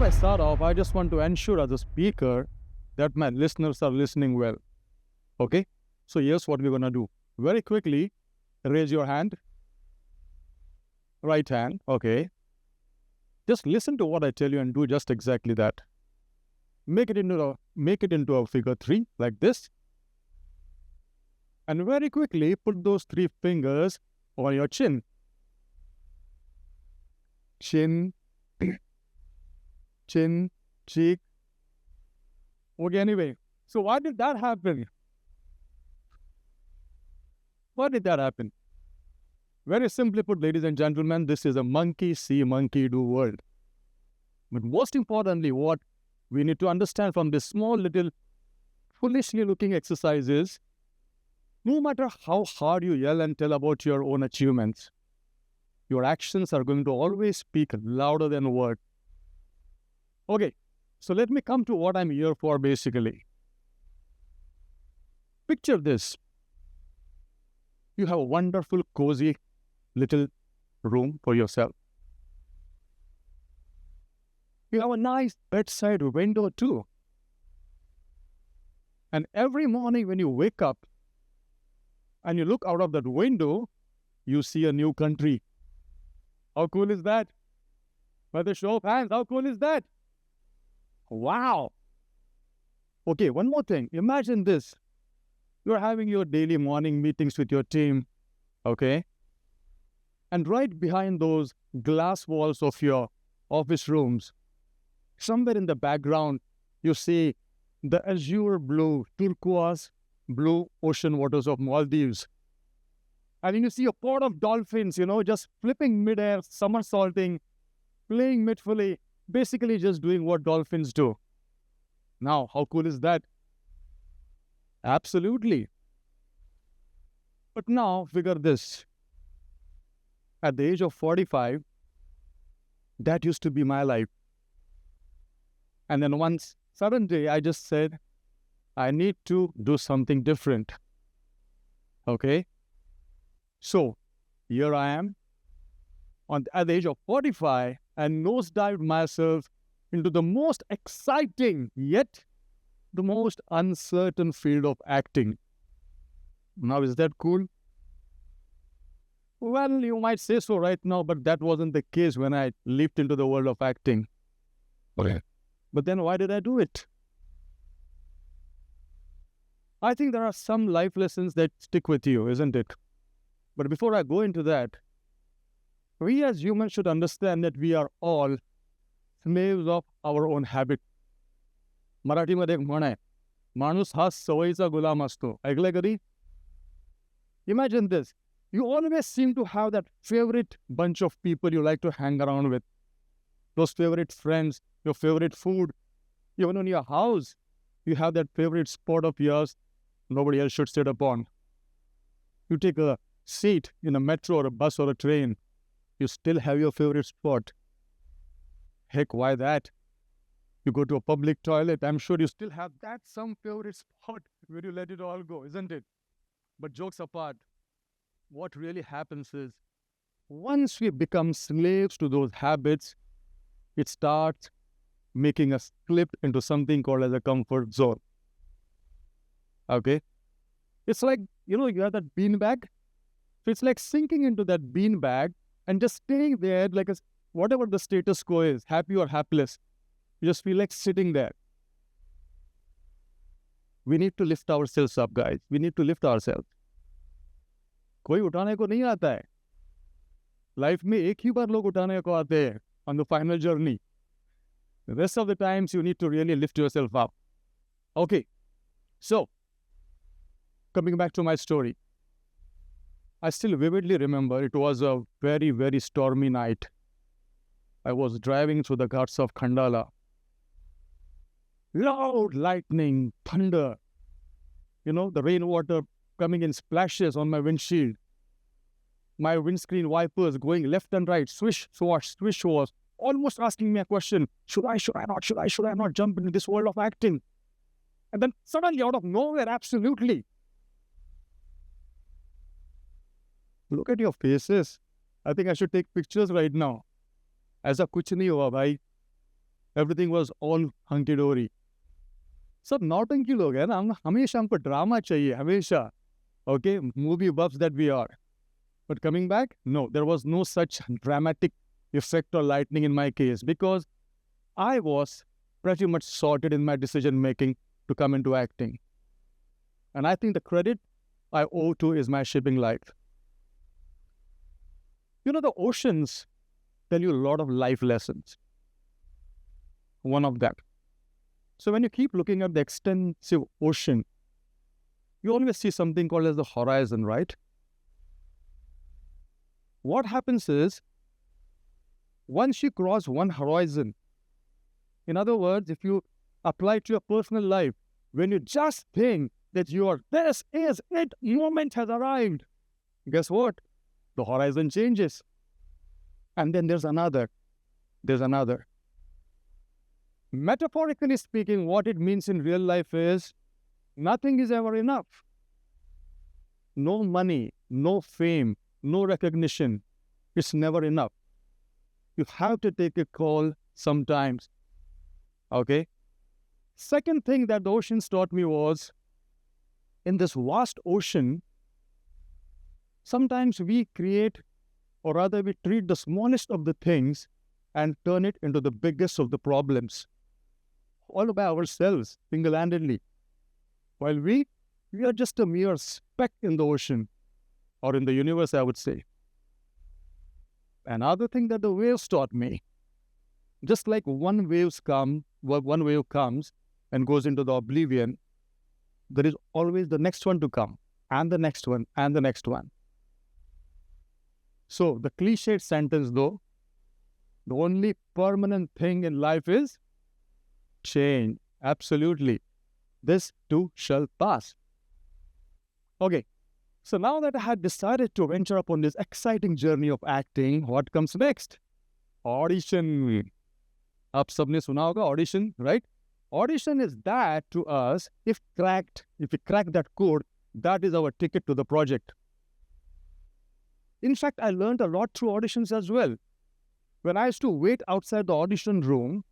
I start off, I just want to ensure as a speaker that my listeners are listening well. Okay? So here's what we're going to do. Very quickly, raise your hand. Right hand. Okay. Just listen to what I tell you and do just exactly that. Make it into a figure 3 like this. And very quickly, put those 3 fingers on your chin. Chin, chin, cheek. Okay, anyway. So why did that happen? Why did that happen? Very simply put, ladies and gentlemen, this is a monkey see, monkey do world. But most importantly, what we need to understand from this small little foolishly looking exercise is, no matter how hard you yell and tell about your own achievements, your actions are going to always speak louder than words. Okay, so let me come to what I'm here for basically. Picture this. You have a wonderful, cozy little room for yourself. You have a nice bedside window too. And every morning when you wake up and you look out of that window, you see a new country. How cool is that? By the show of hands, how cool is that? Wow. Okay, one more thing. Imagine this. You're having your daily morning meetings with your team, okay? And right behind those glass walls of your office rooms, somewhere in the background, you see the azure blue, turquoise blue ocean waters of Maldives. And then you see a pod of dolphins, just flipping midair, somersaulting, playing midfully, basically just doing what dolphins do. Now, how cool is that? Absolutely. But now, figure this. At the age of 45, that used to be my life. And then one sudden day, I just said, I need to do something different. Okay? So, here I am, at the age of 45, and nosedived myself into the most exciting, yet the most uncertain field of acting. Now, is that cool? Well, you might say so right now, but that wasn't the case when I leaped into the world of acting. Okay. But then why did I do it? I think there are some life lessons that stick with you, isn't it? But before I go into that, we as humans should understand that we are all slaves of our own habit. मराठीमध्ये एक म्हण आहे, माणूस हा सवयीचा गुलाम असतो. ऐकलंय कधी? Imagine this. You always seem to have that favorite bunch of people you like to hang around with. Those favorite friends, your favorite food. Even in your house, you have that favorite spot of yours nobody else should sit upon. You take a seat in a metro or a bus or a train. You still have your favorite spot. Heck, why that? You go to a public toilet, I'm sure you still have that some favorite spot where you let it all go, isn't it? But jokes apart, what really happens is, once we become slaves to those habits, it starts making us slip into something called as a comfort zone. Okay? It's like, you have that bean bag. So it's like sinking into that bean bag and just staying there like whatever the status quo is, happy or hapless. You just feel like sitting there. We need to lift ourselves up, guys. We need to lift ourselves. कोई उठाने को नहीं आता है. Life में एक ही बार लोग उठाने को आते हैं on the final journey. The rest of the times you need to really lift yourself up. Okay, so coming back to my story. I still vividly remember it was a very, very stormy night. I was driving through the ghats of Khandala. Loud lightning, thunder. The rainwater coming in splashes on my windshield. My windscreen wipers going left and right, swish, swash, swish, swash, almost asking me a question. Should I not jump into this world of acting? And then suddenly out of nowhere, absolutely. Look at your faces. I think I should take pictures right now. ऐसा कुछ नहीं हुआ भाई. Everything was all hunky-dory. सब नौटंकी लोग हैं ना, हम हमेशा हमको ड्रामा चाहिए, हमेशा. Okay, movie buffs that we are. But coming back, no, there was no such dramatic effect or lightning in my case because I was pretty much sorted in my decision making to come into acting. And I think the credit I owe to is my shipping life. You know, the oceans tell you a lot of life lessons. One of them. So when you keep looking at the extensive ocean, you always see something called as the horizon, right? What happens is, once you cross one horizon, in other words, if you apply to your personal life, when you just think that this is it, moment has arrived, guess what? The horizon changes. And then there's another. Metaphorically speaking, what it means in real life is, nothing is ever enough. No money, no fame, no recognition. It's never enough. You have to take a call sometimes. Okay? Second thing that the oceans taught me was, in this vast ocean, sometimes we create, or rather we treat the smallest of the things and turn it into the biggest of the problems. All by ourselves, single-handedly. While we are just a mere speck in the ocean, or in the universe, I would say. Another thing that the waves taught me, just like one wave comes and goes into the oblivion, there is always the next one to come, and the next one, and the next one. So, the cliched sentence though, the only permanent thing in life is change. Absolutely. This too shall pass. Okay. So now that I had decided to venture upon this exciting journey of acting, what comes next? Audition. Aap sabne suna hoga audition, right? Audition is that to us, if we crack that code, that is our ticket to the project. In fact, I learned a lot through auditions as well. When I used to wait outside the audition room,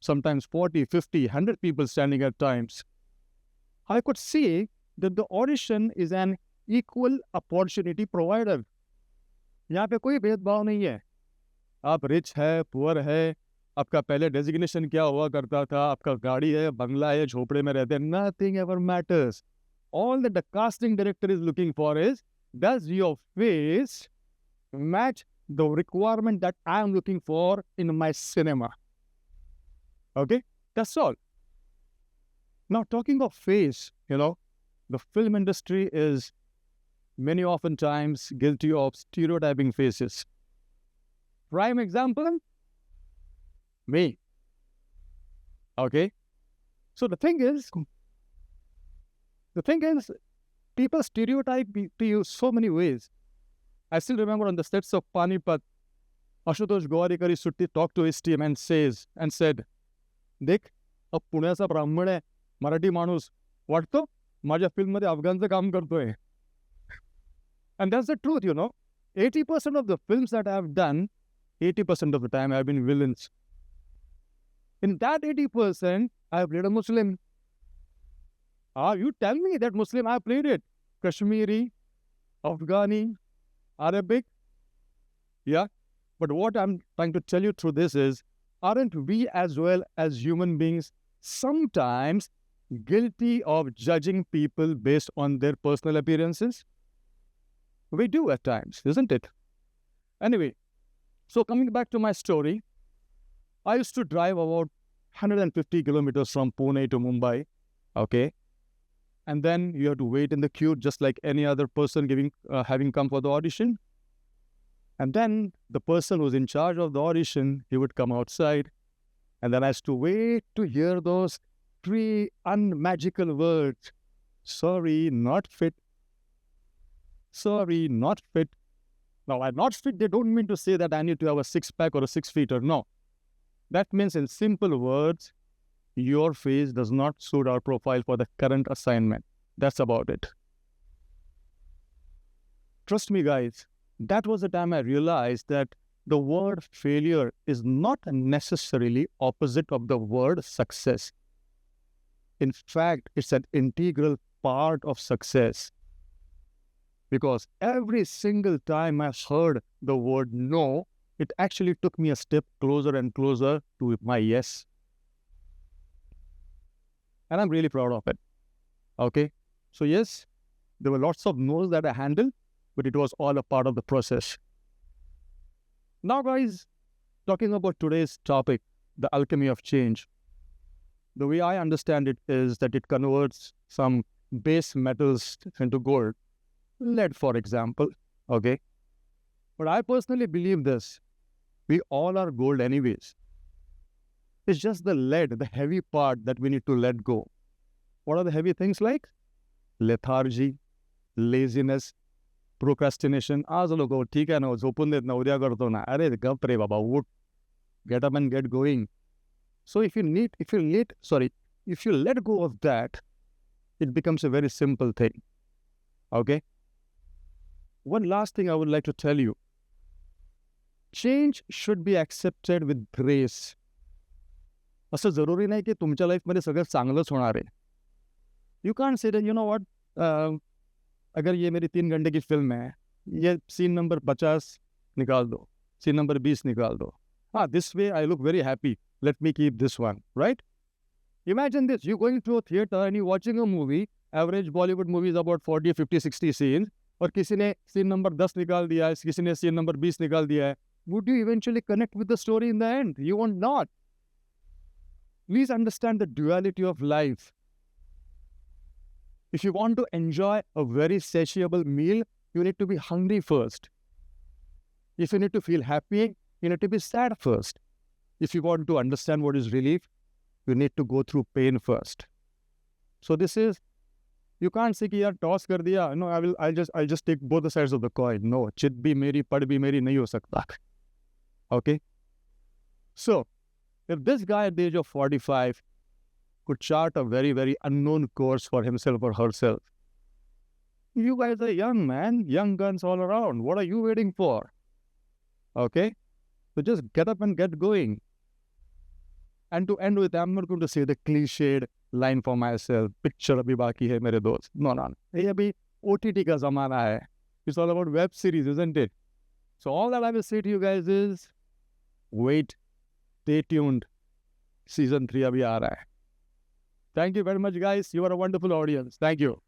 sometimes 40, 50, 100 people standing at times, I could see that the audition is an equal opportunity provider. यहाँ पे कोई भेदभाव नहीं है. आप rich है, poor है, आपका पहले डेजिग्नेशन क्या हुआ करता था, आपका गाड़ी है, बंगला है, झोपड़े में रहते हैं, nothing ever matters. All that the casting director is looking for is, does your face match the requirement that I am looking for in my cinema? Okay, that's all. Now, talking of face, the film industry is many oftentimes guilty of stereotyping faces. Prime example, me. Okay, so the thing is, people stereotype to you so many ways. I still remember on the sets of Panipat, Ashutosh Gowarikar used to talk to his team and said, देख, अब पुण्याचा ब्राह्मण आहे, मराठी माणूस वाटतो माझ्या फिल्ममध्ये अफगाणचं काम करतोय. And that's the truth, 80% of the films that I have done, 80% of the time I have been villains. In that 80%, I have played a Muslim. You tell me that Muslim, I have played it. Kashmiri, Afghani, Arabic. Yeah. But what I'm trying to tell you through this is, aren't we as well as human beings sometimes guilty of judging people based on their personal appearances? We do at times, isn't it? Anyway, so coming back to my story, I used to drive about 150 kilometers from Pune to Mumbai, okay? And then you have to wait in the queue just like any other person having come for the audition. And then the person who's in charge of the audition, he would come outside. And then I used to wait to hear those three unmagical words. Sorry, not fit. Sorry, not fit. Now, by not fit, they don't mean to say that I need to have a six-pack or a six-feeter. No. That means in simple words, your face does not suit our profile for the current assignment. That's about it. Trust me, guys. That was the time I realized that the word failure is not necessarily opposite of the word success. In fact, it's an integral part of success. Because every single time I heard the word no, it actually took me a step closer and closer to my yes. And I'm really proud of it. Okay? So yes, there were lots of no's that I handled, but it was all a part of the process. Now, guys, talking about today's topic, the alchemy of change. The way I understand it is that it converts some base metals into gold. Lead, for example. Okay? But I personally believe this. We all are gold anyways. It's just the lead, the heavy part that we need to let go. What are the heavy things like? Lethargy, laziness, procrastination. आज लोगों ठीक है ना झोपून देत ना उद्या करतो ना अरे गप रे बाबा उठ get up and get going. So if you let go of that, it becomes a very simple thing. Okay? One last thing I would like to tell you. Change should be accepted with grace. असं जरुरी नाही की तुमच्या लाईफमध्ये सगळं चांगलंच होणार आहे. You can't say that, you know what, अगर ये मेरी 3 घंटे की फिल्म है, ये सीन नंबर 50 निकाल दो, सीन नंबर 20 निकाल दो. This way I look very happy. Let me keep this one, right? Imagine this, you're going to a theater and you're watching a movie, average Bollywood movie is about 40, 50, 60 scenes, और किसी ने scene number 10 निकाल दिया है, किसी ने scene number 20 निकाल दिया है. Would you eventually connect with the story in the end? You won't not. Please understand the duality of life. If you want to enjoy a very satiable meal, you need to be hungry first. If you need to feel happy, you need to be sad first. If you want to understand what is relief, you need to go through pain first. So this is, you can't say कि यार toss कर दिया. No, I'll just take both the sides of the coin. No, चित भी मेरी, पढ़ भी मेरी नहीं हो सकता. Okay? So, if this guy at the age of 45 could chart a very, very unknown course for himself or herself, you guys are young, man. Young guns all around. What are you waiting for? Okay? So just get up and get going. And to end with, I'm not going to say the cliched line for myself, picture abhi baki hai mere dost. No. Ye abhi OTT ka zamana hai. It's all about web series, isn't it? So all that I will say to you guys is, wait, stay tuned. Season 3 abhi aa raha hai. Thank you very much, guys. You are a wonderful audience. Thank you.